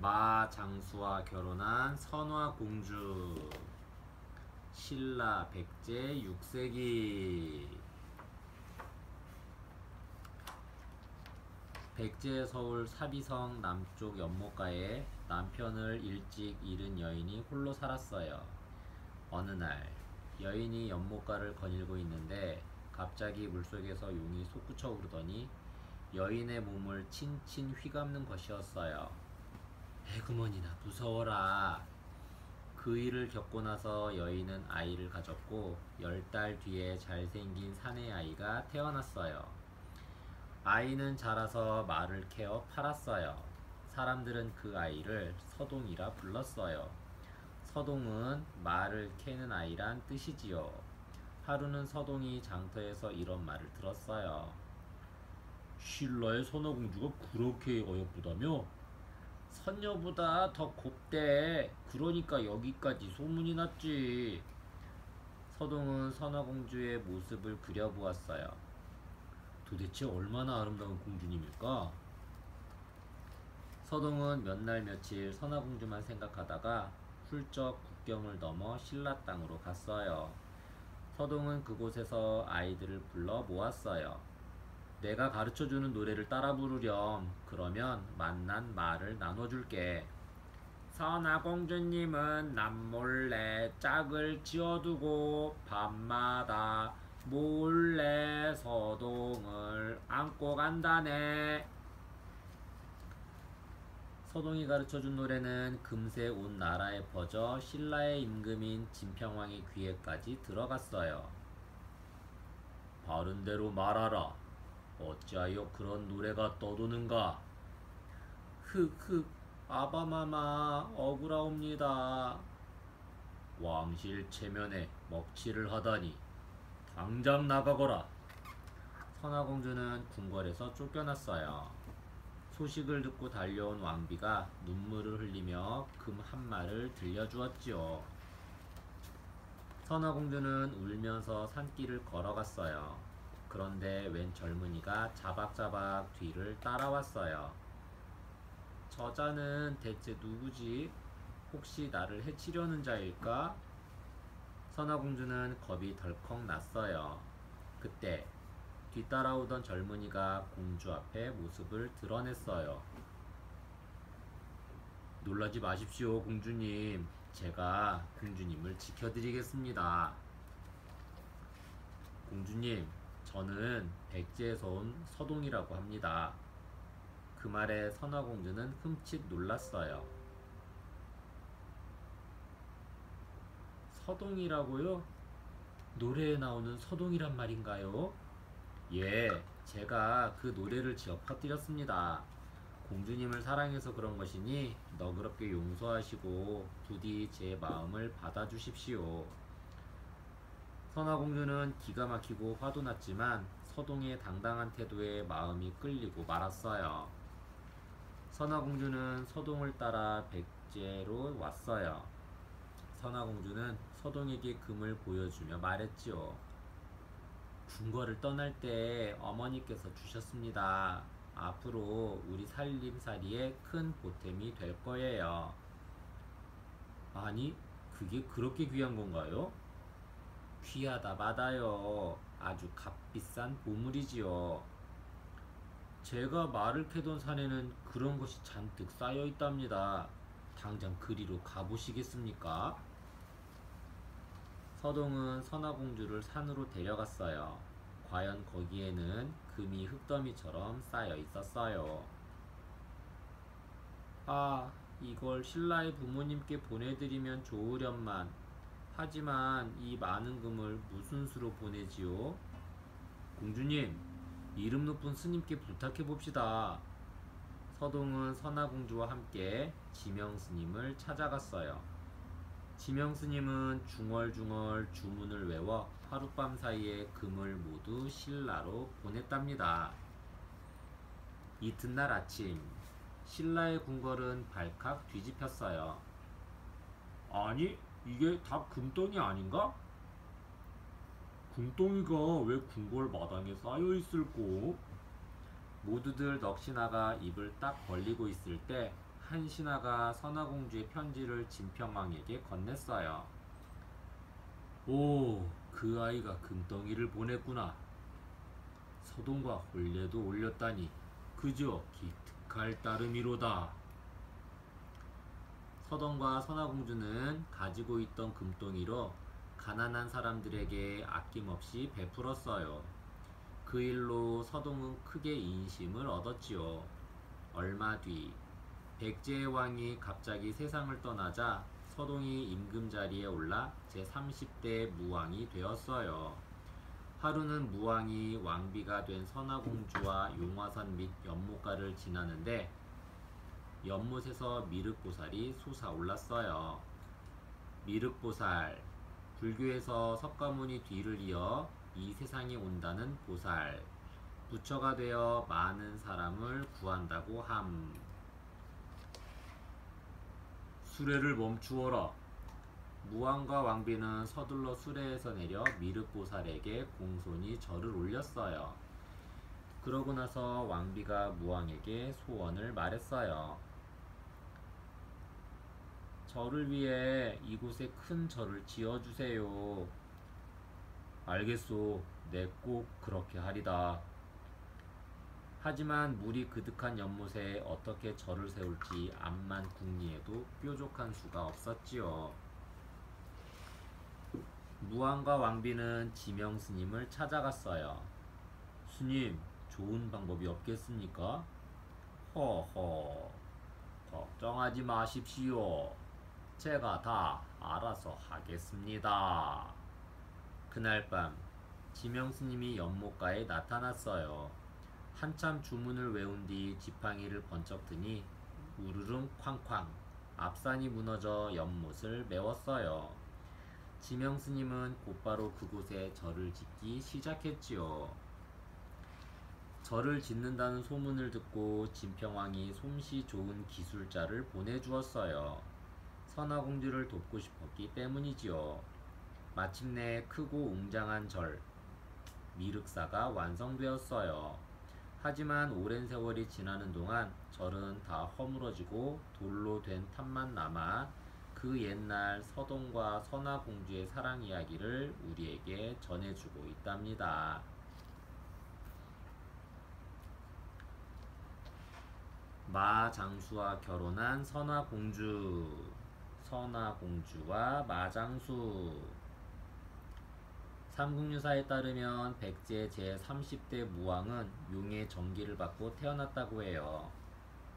마장수와 결혼한 선화공주. 신라 백제 6세기. 백제 서울 사비성 남쪽 연못가에 남편을 일찍 잃은 여인이 홀로 살았어요. 어느 날 여인이 연못가를 거닐고 있는데 갑자기 물속에서 용이 솟구쳐 오르더니 여인의 몸을 친친 휘감는 것이었어요. 에그머니나 무서워라. 그 일을 겪고 나서 여인은 아이를 가졌고 10달 뒤에 잘생긴 사내 아이가 태어났어요. 아이는 자라서 말을 캐어 팔았어요. 사람들은 그 아이를 서동이라 불렀어요. 서동은 말을 캐는 아이란 뜻이지요. 하루는 서동이 장터에서 이런 말을 들었어요. 신라의 선화공주가 그렇게 어여쁘다며? 선녀보다 더 곱대. 그러니까 여기까지 소문이 났지. 서동은 선화공주의 모습을 그려보았어요. 도대체 얼마나 아름다운 공주님일까? 서동은 몇 날 며칠 선화공주만 생각하다가 훌쩍 국경을 넘어 신라 땅으로 갔어요. 서동은 그곳에서 아이들을 불러 모았어요. 내가 가르쳐주는 노래를 따라 부르렴. 그러면 만난 말을 나눠줄게. 선화공주님은 남몰래 짝을 지어두고 밤마다 몰래 서동을 안고 간다네. 서동이 가르쳐준 노래는 금세 온 나라에 퍼져 신라의 임금인 진평왕의 귀에까지 들어갔어요. 바른대로 말하라. 어찌하여 그런 노래가 떠도는가? 흑흑 아바마마 억울하옵니다. 왕실 체면에 먹칠을 하다니 당장 나가거라. 선화공주는 궁궐에서 쫓겨났어요. 소식을 듣고 달려온 왕비가 눈물을 흘리며 금 한 마를 들려주었지요. 선화공주는 울면서 산길을 걸어갔어요. 그런데 웬 젊은이가 자박자박 뒤를 따라왔어요. 저자는 대체 누구지? 혹시 나를 해치려는 자일까? 선화공주는 겁이 덜컥 났어요. 그때 뒤따라오던 젊은이가 공주 앞에 모습을 드러냈어요. 놀라지 마십시오, 공주님. 제가 공주님을 지켜드리겠습니다. 공주님, 저는 백제에서 온 서동이라고 합니다. 그 말에 선화공주는 흠칫 놀랐어요. 서동이라고요? 노래에 나오는 서동이란 말인가요? 예, 제가 그 노래를 지어 퍼뜨렸습니다. 공주님을 사랑해서 그런 것이니 너그럽게 용서하시고 부디 제 마음을 받아주십시오. 선화공주는 기가 막히고 화도 났지만 서동의 당당한 태도에 마음이 끌리고 말았어요. 선화공주는 서동을 따라 백제로 왔어요. 선화공주는 서동에게 금을 보여주며 말했지요. 궁궐을 떠날 때 어머니께서 주셨습니다. 앞으로 우리 살림살이에 큰 보탬이 될 거예요. 아니, 그게 그렇게 귀한 건가요? 귀하다 마다요. 아주 값비싼 보물이지요. 제가 말을 캐던 산에는 그런 것이 잔뜩 쌓여 있답니다. 당장 그리로 가보시겠습니까? 서동은 선화공주를 산으로 데려갔어요. 과연 거기에는 금이 흙더미처럼 쌓여 있었어요. 아, 이걸 신라의 부모님께 보내드리면 좋으련만. 하지만 이 많은 금을 무슨 수로 보내지요? 공주님, 이름 높은 스님께 부탁해 봅시다. 서동은 선화공주와 함께 지명스님을 찾아갔어요. 지명스님은 중얼중얼 주문을 외워 하룻밤 사이에 금을 모두 신라로 보냈답니다. 이튿날 아침, 신라의 궁궐은 발칵 뒤집혔어요. 아니, 이게 다 금덩이 아닌가? 금덩이가 왜 궁궐 마당에 쌓여 있을꼬? 모두들 넋이 나가 입을 딱 벌리고 있을 때 한 신하가 선화공주의 편지를 진평왕에게 건넸어요. 오, 그 아이가 금덩이를 보냈구나. 서동과 혼례도 올렸다니 그저 기특할 따름이로다. 서동과 선화공주는 가지고 있던 금덩이로 가난한 사람들에게 아낌없이 베풀었어요. 그 일로 서동은 크게 인심을 얻었지요. 얼마 뒤 백제의 왕이 갑자기 세상을 떠나자 서동이 임금자리에 올라 제30대 무왕이 되었어요. 하루는 무왕이 왕비가 된 선화공주와 용화산 및 연못가를 지나는데 연못에서 미륵보살이 솟아올랐어요. 미륵보살, 불교에서 석가모니 뒤를 이어 이 세상에 온다는 보살, 부처가 되어 많은 사람을 구한다고 함. 수레를 멈추어라. 무왕과 왕비는 서둘러 수레에서 내려 미륵보살에게 공손히 절을 올렸어요. 그러고 나서 왕비가 무왕에게 소원을 말했어요. 저를 위해 이곳에 큰 절을 지어주세요. 알겠소. 내 꼭 그렇게 하리다. 하지만 물이 그득한 연못에 어떻게 절을 세울지 암만 궁리해도 뾰족한 수가 없었지요. 무왕과 왕비는 지명스님을 찾아갔어요. 스님, 좋은 방법이 없겠습니까? 허허, 걱정하지 마십시오. 제가 다 알아서 하겠습니다. 그날 밤 지명스님이 연못가에 나타났어요. 한참 주문을 외운 뒤 지팡이를 번쩍 드니 우르릉 쾅쾅 앞산이 무너져 연못을 메웠어요. 지명스님은 곧바로 그곳에 절을 짓기 시작했지요. 절을 짓는다는 소문을 듣고 진평왕이 솜씨 좋은 기술자를 보내주었어요. 선화공주를 돕고 싶었기 때문이지요. 마침내 크고 웅장한 절, 미륵사가 완성되었어요. 하지만 오랜 세월이 지나는 동안 절은 다 허물어지고 돌로 된 탑만 남아 그 옛날 서동과 선화공주의 사랑 이야기를 우리에게 전해주고 있답니다. 마장수와 결혼한 선화공주, 선화공주와 마장수. 삼국유사에 따르면 백제 제30대 무왕은 용의 정기를 받고 태어났다고 해요.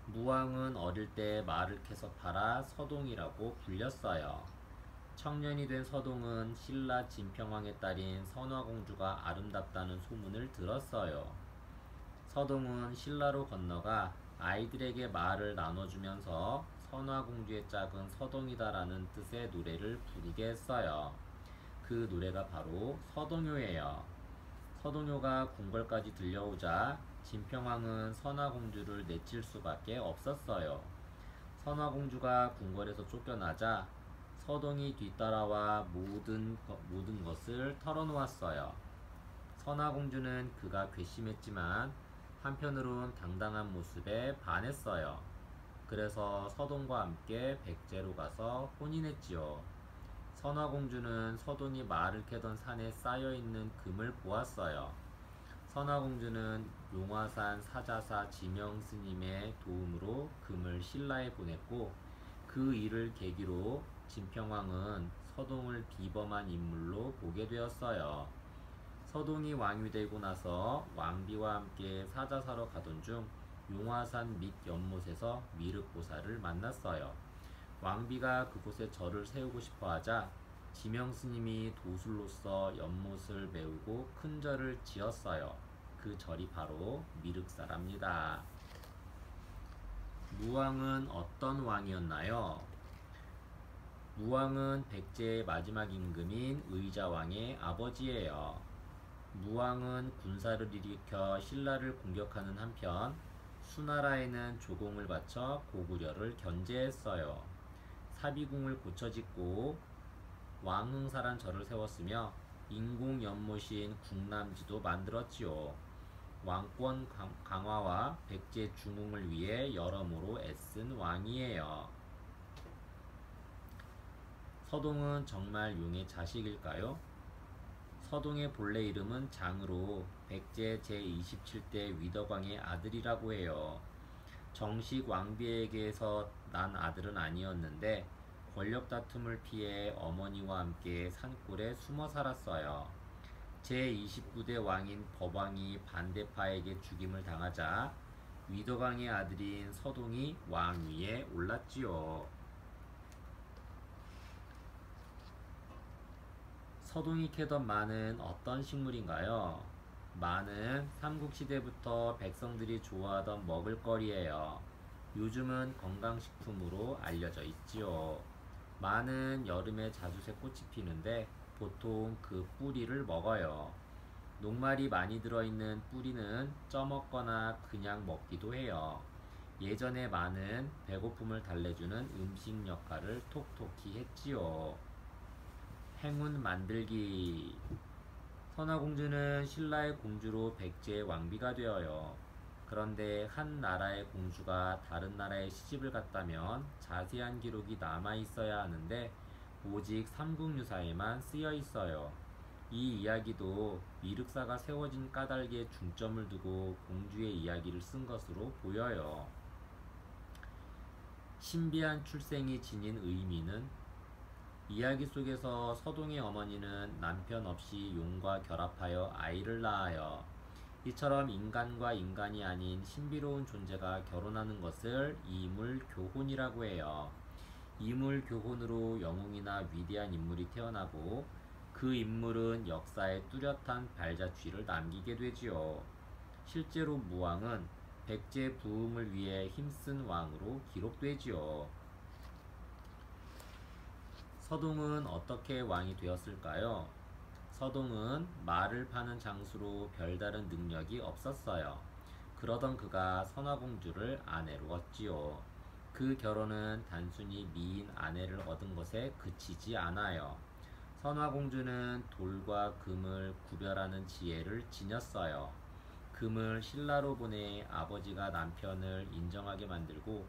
무왕은 어릴 때 말을 캐서 팔아 서동이라고 불렸어요. 청년이 된 서동은 신라 진평왕의 딸인 선화공주가 아름답다는 소문을 들었어요. 서동은 신라로 건너가 아이들에게 말을 나눠주면서 선화공주의 짝은 서동이다라는 뜻의 노래를 부르게 했어요. 그 노래가 바로 서동요예요. 서동요가 궁궐까지 들려오자 진평왕은 선화공주를 내칠 수밖에 없었어요. 선화공주가 궁궐에서 쫓겨나자 서동이 뒤따라와 모든 것을 털어놓았어요. 선화공주는 그가 괘씸했지만 한편으론 당당한 모습에 반했어요. 그래서 서동과 함께 백제로 가서 혼인했지요. 선화공주는 서동이 말을 캐던 산에 쌓여있는 금을 보았어요. 선화공주는 용화산 사자사 지명스님의 도움으로 금을 신라에 보냈고 그 일을 계기로 진평왕은 서동을 비범한 인물로 보게 되었어요. 서동이 왕이 되고 나서 왕비와 함께 사자사러 가던 중 용화산 밑 연못에서 미륵보살을 만났어요. 왕비가 그곳에 절을 세우고 싶어 하자 지명스님이 도술로서 연못을 메우고 큰 절을 지었어요. 그 절이 바로 미륵사랍니다. 무왕은 어떤 왕이었나요? 무왕은 백제의 마지막 임금인 의자왕의 아버지예요. 무왕은 군사를 일으켜 신라를 공격하는 한편 수나라에는 조공을 바쳐 고구려를 견제했어요. 사비궁을 고쳐짓고 왕흥사란 절을 세웠으며 인공 연못인 궁남지도 만들었지요. 왕권 강화와 백제 중흥을 위해 여러모로 애쓴 왕이에요. 서동은 정말 용의 자식일까요? 서동의 본래 이름은 장으로 백제 제27대 위덕왕의 아들이라고 해요. 정식 왕비에게서 난 아들은 아니었는데 권력 다툼을 피해 어머니와 함께 산골에 숨어 살았어요. 제29대 왕인 법왕이 반대파에게 죽임을 당하자 위덕왕의 아들인 서동이 왕위에 올랐지요. 서동이 캐던 마는 어떤 식물인가요? 마는 삼국시대부터 백성들이 좋아하던 먹을거리예요. 요즘은 건강식품으로 알려져 있지요. 마는 여름에 자주새 꽃이 피는데 보통 그 뿌리를 먹어요. 녹말이 많이 들어있는 뿌리는 쪄먹거나 그냥 먹기도 해요. 예전에 마는 배고픔을 달래주는 음식 역할을 톡톡히 했지요. 행운 만들기. 선화공주는 신라의 공주로 백제의 왕비가 되어요. 그런데 한 나라의 공주가 다른 나라에 시집을 갔다면 자세한 기록이 남아 있어야 하는데 오직 삼국유사에만 쓰여 있어요. 이 이야기도 미륵사가 세워진 까닭에 중점을 두고 공주의 이야기를 쓴 것으로 보여요. 신비한 출생이 지닌 의미는 이야기 속에서 서동의 어머니는 남편 없이 용과 결합하여 아이를 낳아요. 이처럼 인간과 인간이 아닌 신비로운 존재가 결혼하는 것을 이물교혼이라고 해요. 이물교혼으로 영웅이나 위대한 인물이 태어나고 그 인물은 역사에 뚜렷한 발자취를 남기게 되지요. 실제로 무왕은 백제 부흥을 위해 힘쓴 왕으로 기록되지요. 서동은 어떻게 왕이 되었을까요? 서동은 말을 파는 장수로 별다른 능력이 없었어요. 그러던 그가 선화공주를 아내로 얻지요. 그 결혼은 단순히 미인 아내를 얻은 것에 그치지 않아요. 선화공주는 돌과 금을 구별하는 지혜를 지녔어요. 금을 신라로 보내 아버지가 남편을 인정하게 만들고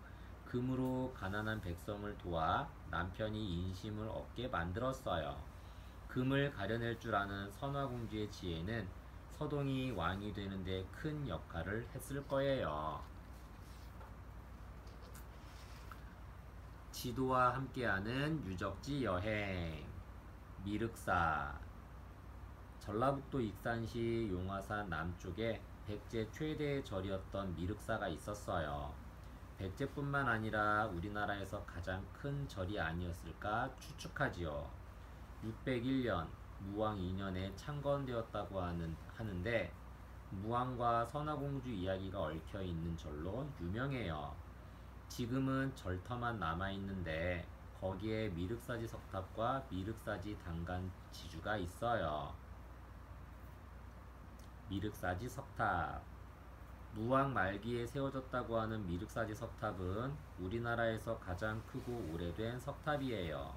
금으로 가난한 백성을 도와 남편이 인심을 얻게 만들었어요. 금을 가려낼 줄 아는 선화공주의 지혜는 서동이 왕이 되는데 큰 역할을 했을 거예요. 지도와 함께하는 유적지 여행. 미륵사. 전라북도 익산시 용화산 남쪽에 백제 최대의 절이었던 미륵사가 있었어요. 백제뿐만 아니라 우리나라에서 가장 큰 절이 아니었을까 추측하지요. 601년 무왕 2년에 창건되었다고 하는데 무왕과 선화공주 이야기가 얽혀 있는 절로 유명해요. 지금은 절터만 남아있는데 거기에 미륵사지 석탑과 미륵사지 단간 지주가 있어요. 미륵사지 석탑. 무왕 말기에 세워졌다고 하는 미륵사지 석탑은 우리나라에서 가장 크고 오래된 석탑이에요.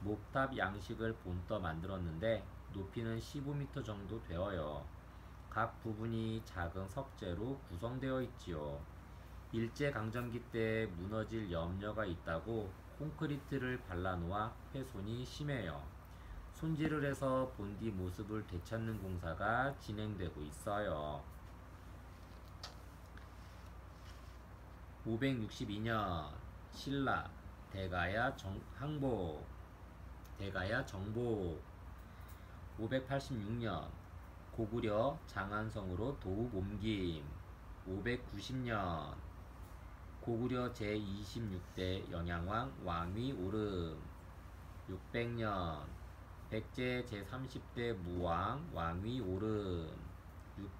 목탑 양식을 본떠 만들었는데 높이는 15m 정도 되어요. 각 부분이 작은 석재로 구성되어 있지요. 일제강점기 때 무너질 염려가 있다고 콘크리트를 발라놓아 훼손이 심해요. 손질을 해서 본디 모습을 되찾는 공사가 진행되고 있어요. 562년 신라 대가야 정복. 586년 고구려 장안성으로 도읍 옮김. 590년 고구려 제26대 영양왕 왕위 오름. 600년 백제 제30대 무왕 왕위 오름.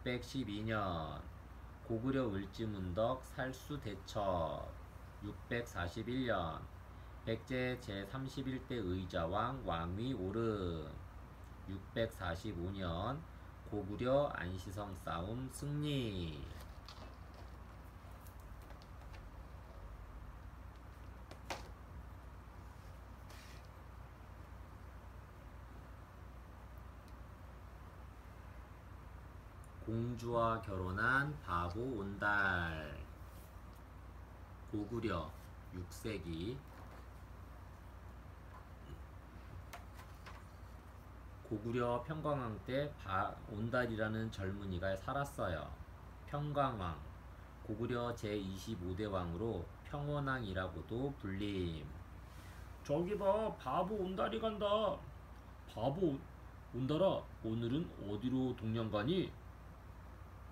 612년 고구려 을지문덕 살수 대첩. 641년 백제 제31대 의자왕 왕위 오름. 645년 고구려 안시성 싸움 승리. 공주와 결혼한 바보 온달. 고구려 6세기. 고구려 평광왕 때 온달이라는 젊은이가 살았어요. 평광왕, 고구려 제25대 왕으로 평원왕이라고도 불림. 저기 봐, 바보 온달이 간다. 바보 온달아, 오늘은 어디로 동양 가니?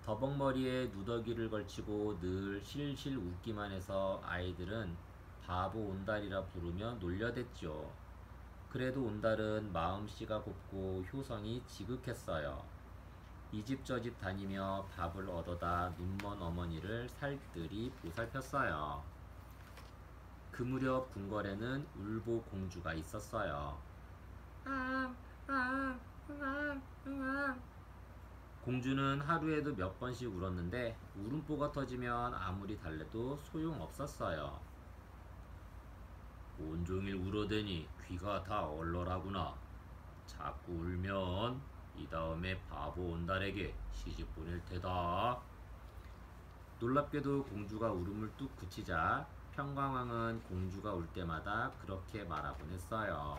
더벅머리에 누더기를 걸치고 늘 실실 웃기만 해서 아이들은 바보 온달이라 부르며 놀려댔죠. 그래도 온달은 마음씨가 곱고 효성이 지극했어요. 이 집 저 집 다니며 밥을 얻어다 눈먼 어머니를 살뜰히 보살폈어요. 그 무렵 궁궐에는 울보 공주가 있었어요. 공주는 하루에도 몇 번씩 울었는데 울음보가 터지면 아무리 달래도 소용없었어요. 온종일 울어대니 귀가 다 얼얼하구나. 자꾸 울면 이 다음에 바보 온달에게 시집 보낼 테다. 놀랍게도 공주가 울음을 뚝 그치자 평광왕은 공주가 울 때마다 그렇게 말하곤 했어요.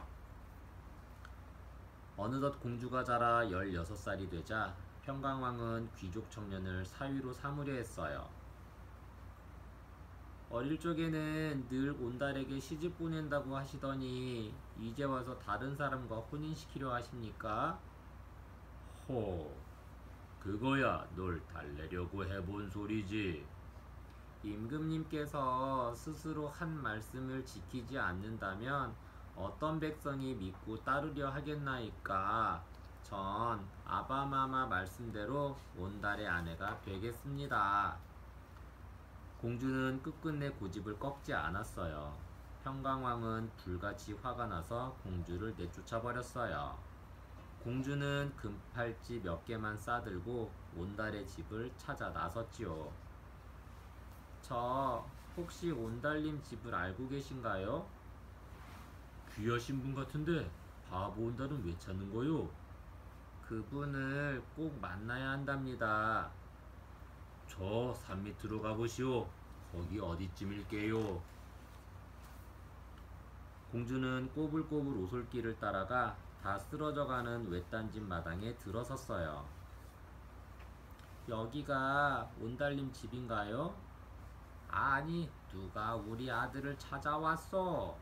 어느덧 공주가 자라 16살이 되자 평광왕은 귀족 청년을 사위로 삼으려 했어요. 어릴 적에는 늘 온달에게 시집 보낸다고 하시더니 이제 와서 다른 사람과 혼인시키려 하십니까? 그거야 널 달래려고 해본 소리지. 임금님께서 스스로 한 말씀을 지키지 않는다면 어떤 백성이 믿고 따르려 하겠나이까. 전 아바마마 말씀대로 온달의 아내가 되겠습니다. 공주는 끝끝내 고집을 꺾지 않았어요. 평강왕은 불같이 화가 나서 공주를 내쫓아버렸어요. 공주는 금팔찌 몇 개만 싸들고 온달의 집을 찾아 나섰지요. 저 혹시 온달님 집을 알고 계신가요? 귀하신 분 같은데 바보 온달은 왜 찾는 거요? 그분을 꼭 만나야 한답니다. 저 산 밑으로 가보시오. 거기 어디쯤일게요? 공주는 꼬불꼬불 오솔길을 따라가 다 쓰러져가는 외딴 집 마당에 들어섰어요. 여기가 온달님 집인가요? 아니, 누가 우리 아들을 찾아왔어.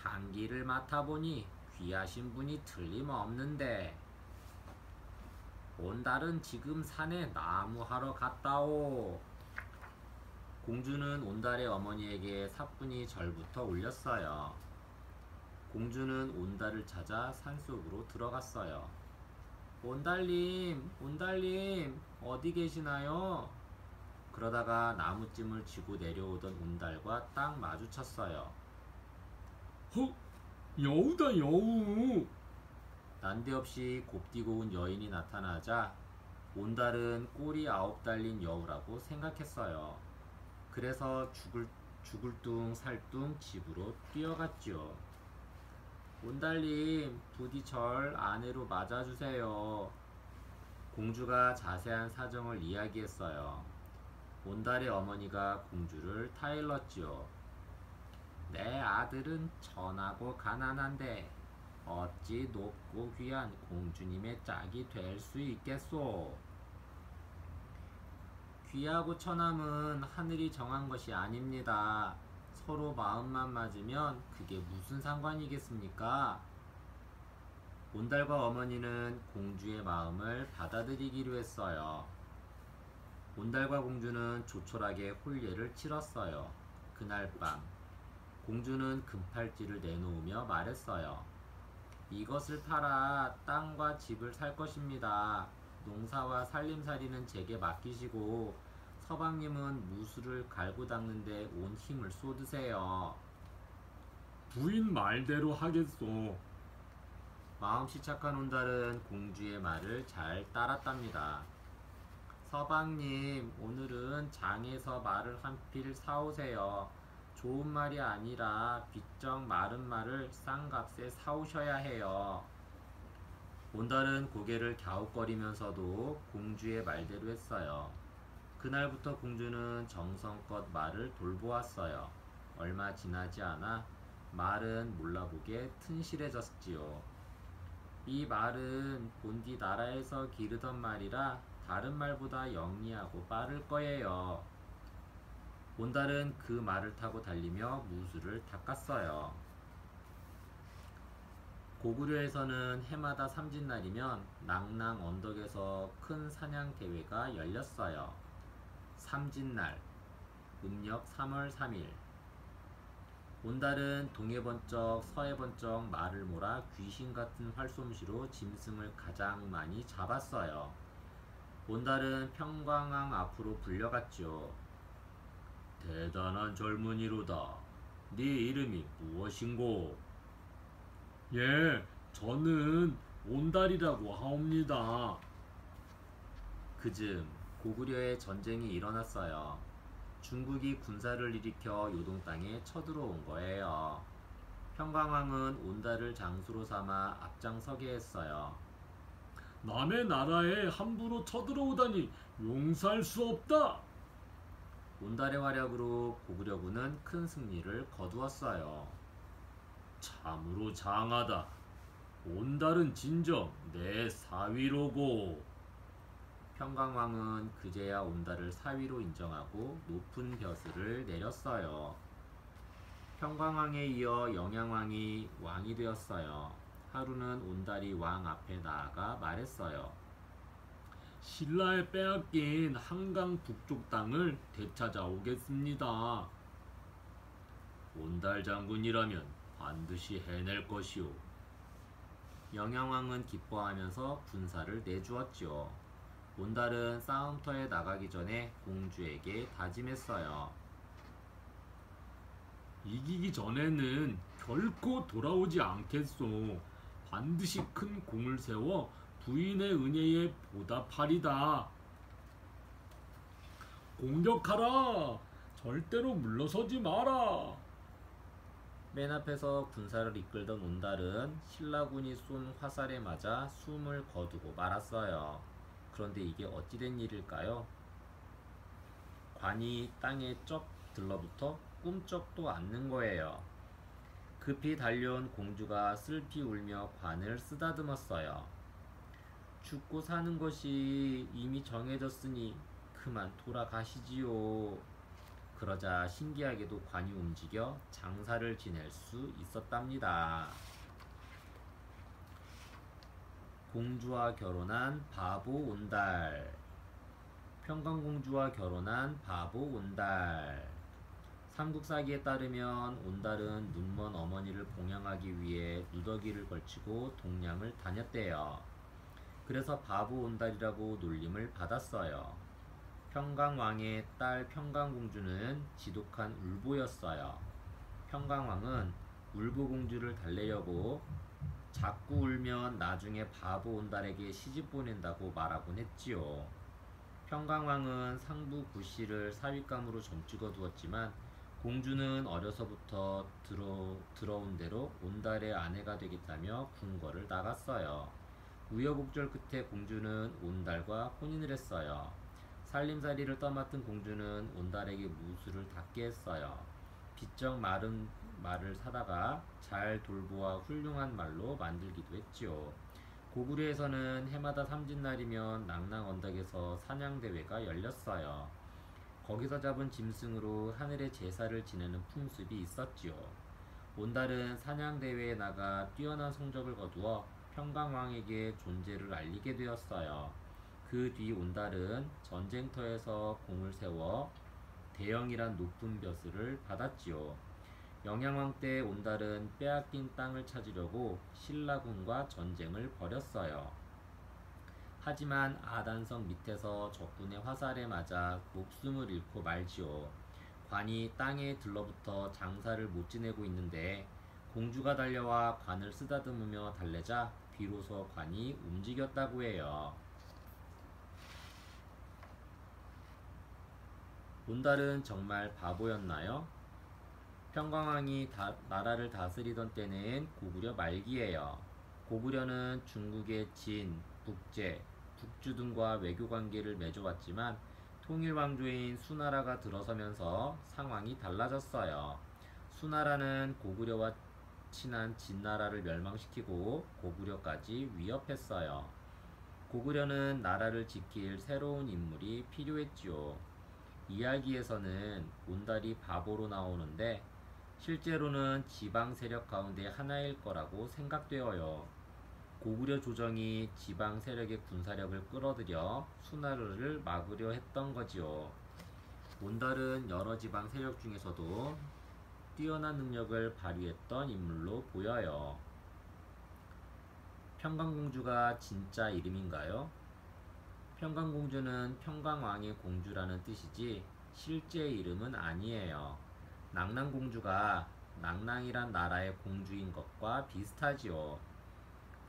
향기를 맡아보니 귀하신 분이 틀림없는데. 온달은 지금 산에 나무하러 갔다오. 공주는 온달의 어머니에게 사뿐히 절부터 올렸어요. 공주는 온달을 찾아 산속으로 들어갔어요. 온달님, 온달님, 어디 계시나요? 그러다가 나무찜을 쥐고 내려오던 온달과 딱 마주쳤어요. 여우다, 여우! 난데없이 곱디고 온 여인이 나타나자 온달은 꼬리 9 달린 여우라고 생각했어요. 그래서 죽을 둥 살둥 집으로 뛰어갔지요. 온달님, 부디 절 아내로 맞아주세요. 공주가 자세한 사정을 이야기했어요. 온달의 어머니가 공주를 타일렀지요. 내 아들은 천하고 가난한데 어찌 높고 귀한 공주님의 짝이 될 수 있겠소? 귀하고 천함은 하늘이 정한 것이 아닙니다. 서로 마음만 맞으면 그게 무슨 상관이겠습니까? 온달과 어머니는 공주의 마음을 받아들이기로 했어요. 온달과 공주는 조촐하게 혼례를 치렀어요. 그날 밤 공주는 금팔찌를 내놓으며 말했어요. 이것을 팔아 땅과 집을 살 것입니다. 농사와 살림살이는 제게 맡기시고 서방님은 무술을 갈고 닦는데 온 힘을 쏟으세요. 부인 말대로 하겠소. 마음씨 착한 온달은 공주의 말을 잘 따랐답니다. 서방님, 오늘은 장에서 말을 한 필 사오세요. 좋은 말이 아니라 비쩍 마른 말을 싼 값에 사오셔야 해요. 온달은 고개를 갸웃거리면서도 공주의 말대로 했어요. 그날부터 공주는 정성껏 말을 돌보았어요. 얼마 지나지 않아 말은 몰라보게 튼실해졌지요. 이 말은 본디 나라에서 기르던 말이라 다른 말보다 영리하고 빠를 거예요. 온달은 그 말을 타고 달리며 무술을 닦았어요. 고구려에서는 해마다 삼진날이면 낭낭 언덕에서 큰 사냥 대회가 열렸어요. 삼진날, 음력 3월 3일. 온달은 동해 번쩍 서해 번쩍 말을 몰아 귀신 같은 활솜씨로 짐승을 가장 많이 잡았어요. 온달은 평광왕 앞으로 불려갔죠. 대단한 젊은이로다. 네 이름이 무엇인고? 예, 저는 온달이라고 하옵니다. 그즈음 고구려에 전쟁이 일어났어요. 중국이 군사를 일으켜 요동 땅에 쳐들어온 거예요. 평강왕은 온달을 장수로 삼아 앞장서게 했어요. 남의 나라에 함부로 쳐들어오다니 용서할 수 없다. 온달의 활약으로 고구려군은 큰 승리를 거두었어요. 참으로 장하다. 온달은 진정 내 사위로고. 평강왕은 그제야 온달을 사위로 인정하고 높은 벼슬을 내렸어요. 평강왕에 이어 영양왕이 왕이 되었어요. 하루는 온달이 왕 앞에 나아가 말했어요. 신라에 빼앗긴 한강 북쪽 땅을 되찾아오겠습니다. 온달 장군이라면 반드시 해낼 것이오. 영양왕은 기뻐하면서 군사를 내주었지요. 온달은 싸움터에 나가기 전에 공주에게 다짐했어요. 이기기 전에는 결코 돌아오지 않겠소. 반드시 큰 공을 세워 부인의 은혜에 보답하리다. 공격하라! 절대로 물러서지 마라! 맨 앞에서 군사를 이끌던 온달은 신라군이 쏜 화살에 맞아 숨을 거두고 말았어요. 그런데 이게 어찌된 일일까요? 관이 땅에 쩍 들러붙어 꿈쩍도 않는 거예요. 급히 달려온 공주가 슬피 울며 관을 쓰다듬었어요. 죽고 사는 것이 이미 정해졌으니 그만 돌아가시지요. 그러자 신기하게도 관이 움직여 장사를 지낼 수 있었답니다. 공주와 결혼한 바보 온달. 평강공주와 결혼한 바보 온달. 삼국사기에 따르면 온달은 눈먼 어머니를 봉양하기 위해 누더기를 걸치고 동량을 다녔대요. 그래서 바보 온달이라고 놀림을 받았어요. 평강왕의 딸 평강공주는 지독한 울보였어요. 평강왕은 울보공주를 달래려고 자꾸 울면 나중에 바보 온달에게 시집 보낸다고 말하곤 했지요. 평강왕은 상부 구씨를 사윗감으로 점찍어 두었지만 공주는 어려서부터 들어온 대로 온달의 아내가 되겠다며 궁궐을 나갔어요. 우여곡절 끝에 공주는 온달과 혼인을 했어요. 살림살이를 떠맡은 공주는 온달에게 무술을 닦게 했어요. 비쩍 마른 말을 사다가 잘 돌보아 훌륭한 말로 만들기도 했지요. 고구려에서는 해마다 삼진날이면 낭낭 언덕에서 사냥대회가 열렸어요. 거기서 잡은 짐승으로 하늘의 제사를 지내는 풍습이 있었지요. 온달은 사냥대회에 나가 뛰어난 성적을 거두어 평강왕에게 존재를 알리게 되었어요. 그 뒤 온달은 전쟁터에서 공을 세워 대영이란 높은 벼슬을 받았지요. 영양왕 때 온달은 빼앗긴 땅을 찾으려고 신라군과 전쟁을 벌였어요. 하지만 아단성 밑에서 적군의 화살에 맞아 목숨을 잃고 말지요. 관이 땅에 들러붙어 장사를 못 지내고 있는데 공주가 달려와 관을 쓰다듬으며 달래자 비로소 관이 움직였다고 해요. 온달은 정말 바보였나요? 평강왕이 나라를 다스리던 때는 고구려 말기예요. 고구려는 중국의 진, 북제, 북주 등과 외교 관계를 맺어왔지만 통일왕조인 수나라가 들어서면서 상황이 달라졌어요. 수나라는 고구려와 친한 진나라를 멸망시키고 고구려까지 위협했어요. 고구려는 나라를 지킬 새로운 인물이 필요했지요. 이야기에서는 온달이 바보로 나오는데 실제로는 지방 세력 가운데 하나일 거라고 생각되어요. 고구려 조정이 지방 세력의 군사력을 끌어들여 수나라를 막으려 했던 거지요. 온달은 여러 지방 세력 중에서도 뛰어난 능력을 발휘했던 인물로 보여요. 평강공주가 진짜 이름인가요? 평강공주는 평강왕의 공주라는 뜻이지 실제 이름은 아니에요. 낭랑공주가 낭랑이란 나라의 공주인 것과 비슷하지요.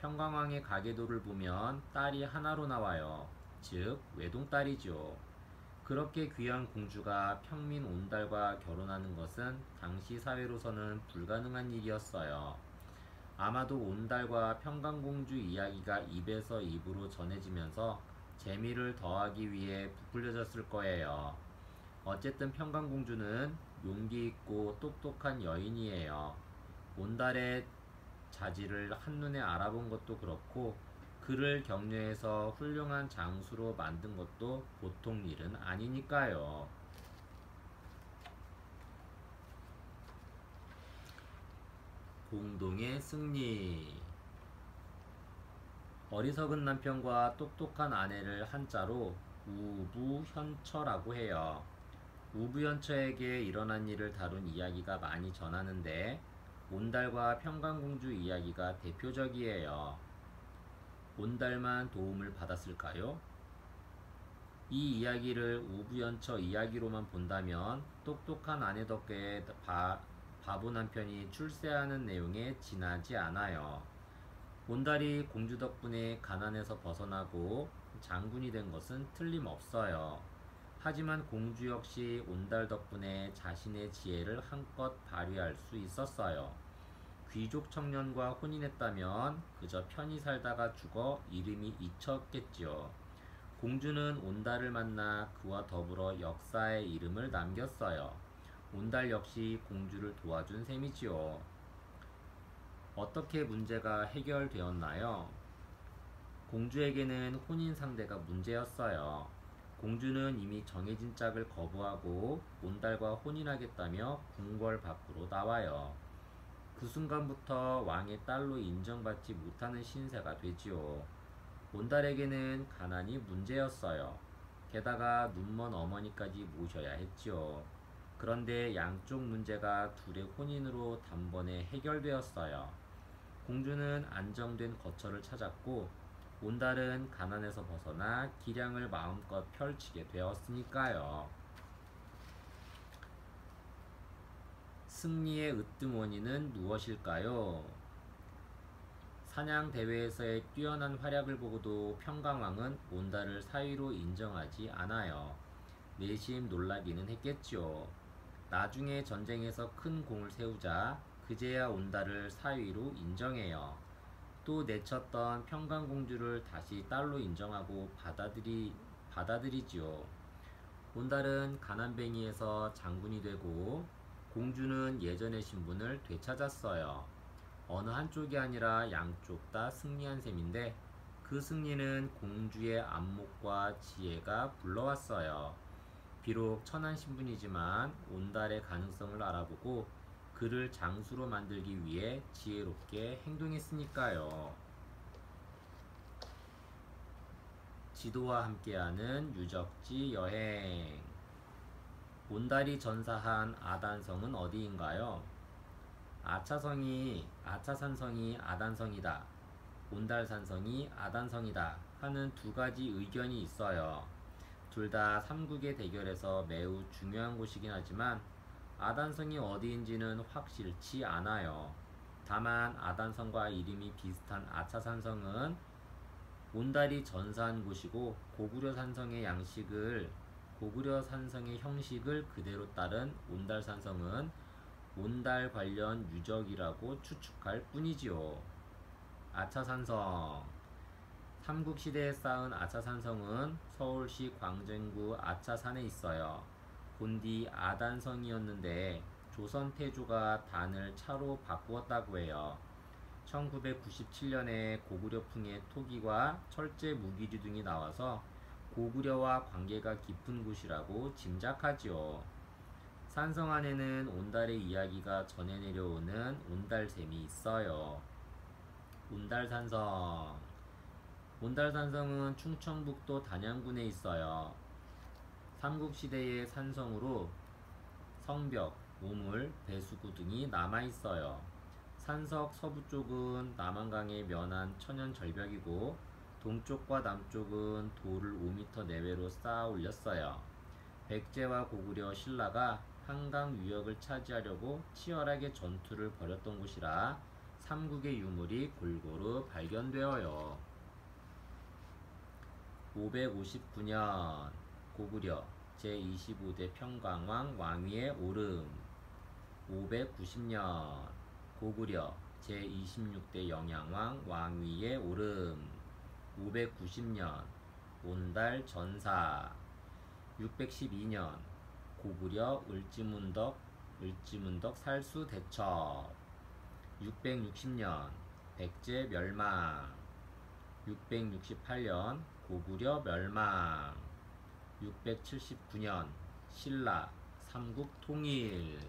평강왕의 가계도를 보면 딸이 하나로 나와요. 즉 외동딸이지요. 그렇게 귀한 공주가 평민 온달과 결혼하는 것은 당시 사회로서는 불가능한 일이었어요. 아마도 온달과 평강공주 이야기가 입에서 입으로 전해지면서 재미를 더하기 위해 부풀려졌을 거예요. 어쨌든 평강공주는 용기 있고 똑똑한 여인이에요. 온달의 자질을 한눈에 알아본 것도 그렇고 그를 격려해서 훌륭한 장수로 만든 것도 보통 일은 아니니까요. 공동의 승리. 어리석은 남편과 똑똑한 아내를 한자로 우부현처라고 해요. 우부현처에게 일어난 일을 다룬 이야기가 많이 전하는데 온달과 평강공주 이야기가 대표적이에요. 온달만 도움을 받았을까요? 이 이야기를 우부연처 이야기로만 본다면 똑똑한 아내 덕에 바보 남편이 출세하는 내용에 지나지 않아요. 온달이 공주 덕분에 가난에서 벗어나고 장군이 된 것은 틀림없어요. 하지만 공주 역시 온달 덕분에 자신의 지혜를 한껏 발휘할 수 있었어요. 귀족 청년과 혼인했다면 그저 편히 살다가 죽어 이름이 잊혔겠지요. 공주는 온달을 만나 그와 더불어 역사에 이름을 남겼어요. 온달 역시 공주를 도와준 셈이지요. 어떻게 문제가 해결되었나요? 공주에게는 혼인 상대가 문제였어요. 공주는 이미 정해진 짝을 거부하고 온달과 혼인하겠다며 궁궐 밖으로 나와요. 그 순간부터 왕의 딸로 인정받지 못하는 신세가 되지요. 온달에게는 가난이 문제였어요. 게다가 눈먼 어머니까지 모셔야 했지요. 그런데 양쪽 문제가 둘의 혼인으로 단번에 해결되었어요. 공주는 안정된 거처를 찾았고 온달은 가난에서 벗어나 기량을 마음껏 펼치게 되었으니까요. 승리의 으뜸원인은 무엇일까요? 사냥 대회에서의 뛰어난 활약을 보고도 평강왕은 온달을 사위로 인정하지 않아요. 내심 놀라기는 했겠지요. 나중에 전쟁에서 큰 공을 세우자 그제야 온달을 사위로 인정해요. 또 내쳤던 평강공주를 다시 딸로 인정하고 받아들이지요. 온달은 가난뱅이에서 장군이 되고 공주는 예전의 신분을 되찾았어요. 어느 한쪽이 아니라 양쪽 다 승리한 셈인데 그 승리는 공주의 안목과 지혜가 불러왔어요. 비록 천한 신분이지만 온달의 가능성을 알아보고 그를 장수로 만들기 위해 지혜롭게 행동했으니까요. 지도와 함께하는 유적지 여행. 온달이 전사한 아단성은 어디인가요? 아차산성이 아단성이다. 온달산성이 아단성이다 하는 두 가지 의견이 있어요. 둘 다 삼국의 대결에서 매우 중요한 곳이긴 하지만 아단성이 어디인지는 확실치 않아요. 다만 아단성과 이름이 비슷한 아차산성은 온달이 전사한 곳이고 고구려 산성의 형식을 그대로 따른 온달산성은 온달 관련 유적이라고 추측할 뿐이지요. 아차산성. 삼국시대에 쌓은 아차산성은 서울시 광진구 아차산에 있어요. 본디 아단성이었는데 조선 태조가 단을 차로 바꾸었다고 해요. 1997년에 고구려풍의 토기와 철제 무기류 등이 나와서 고구려와 관계가 깊은 곳이라고 짐작하지요. 산성 안에는 온달의 이야기가 전해 내려오는 온달샘이 있어요. 온달산성. 온달산성은 충청북도 단양군에 있어요. 삼국시대의 산성으로 성벽, 우물, 배수구 등이 남아있어요. 산석 서부 쪽은 남한강에 면한 천연 절벽이고 동쪽과 남쪽은 돌을 5m 내외로 쌓아 올렸어요. 백제와 고구려 신라가 한강 유역을 차지하려고 치열하게 전투를 벌였던 곳이라 삼국의 유물이 골고루 발견되어요. 559년 고구려 제25대 평강왕 왕위에 오름. 590년 고구려 제26대 영양왕 왕위에 오름. 590년 온달 전사. 612년 고구려 을지문덕 살수 대첩. 660년 백제 멸망. 668년 고구려 멸망. 679년 신라 삼국 통일.